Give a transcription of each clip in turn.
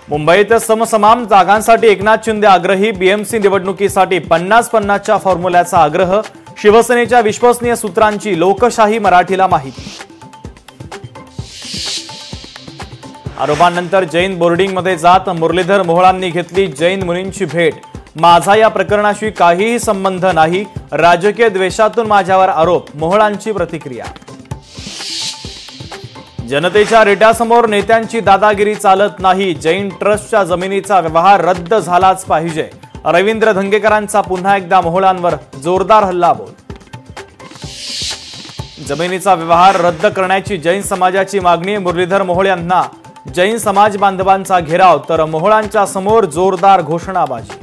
मुंबईत समसमान जागांसाठी एकनाथ शिंदे आग्रही। बीएमसी निवडणुकीसाठी 50-50च्या फॉर्म्युल्याचा आग्रह। शिवसेनेच्या विश्वसनीय सूत्रांची लोकशाही मराठीला माहिती। आरोपांनंतर जैन बोर्डिंगमध्ये जात मुरलीधर मोहोळांनी घेतली जैन मुनींची भेट। माझा या प्रकरणाशी काहीही संबंध नाही, राजकीय द्वेषातून माझ्यावर आरोप, मोहोळांची प्रतिक्रिया। जनतेच्या रेट्यासमोर नेत्यांची दादागिरी चालत नाही, जैन ट्रस्टच्या जमिनीचा व्यवहार रद्द झालाच पाहिजे। रवींद्र धंगेकरांचा पुन्हा एकदा मोहोळांवर जोरदार हल्लाबोल। जमिनीचा व्यवहार रद्द करण्याची जैन समाजाची मागणी। मुरलीधर मोहोळ यांना जैन समाज बांधवांचा घेराव, तर मोहोळांच्या समोर जोरदार घोषणाबाजी।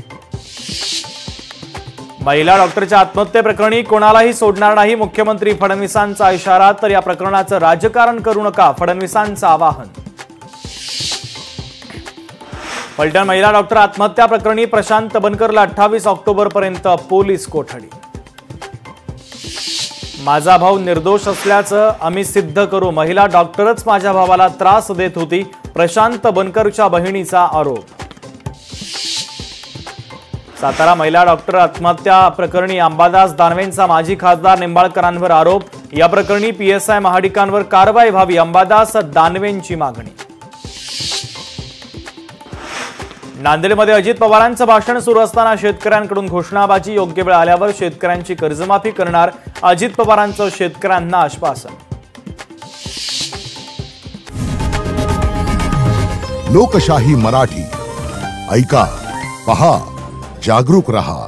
महिला डॉक्टरच्या आत्महत्येप्रकरणी कोणालाही सोडणार नाही, मुख्यमंत्री फडणवीसांचा इशारा। तर या प्रकरणाचं राजकारण करू नका, फडणवीसांचं आवाहन। फलटण महिला डॉक्टर आत्महत्या प्रकरणी प्रशांत बनकरला 28 ऑक्टोबरपर्यंत पोलीस कोठडी। माझा भाऊ निर्दोष असल्याचं आम्ही सिद्ध करू, महिला डॉक्टरच माझ्या भावाला त्रास देत होती, प्रशांत बनकरच्या बहिणीचा आरोप। सातारा महिला डॉक्टर आत्महत्या प्रकरणी अंबादास दानवेंचा माजी खासदार निंबाळकरांवर आरोप। या प्रकरणी पीएसआय महाडिकांवर कारवाई व्हावी, अंबादास दानवेंची मागणी। नांदेडमध्ये अजित पवारांचं भाषण सुरू असताना शेतकऱ्यांकडून घोषणाबाजी। योग्य वेळ आल्यावर शेतकऱ्यांची कर्जमाफी करणार, अजित पवारांचं शेतकऱ्यांना आश्वासन। लोकशाही मराठी ऐका, पहा, जागरूक रहा।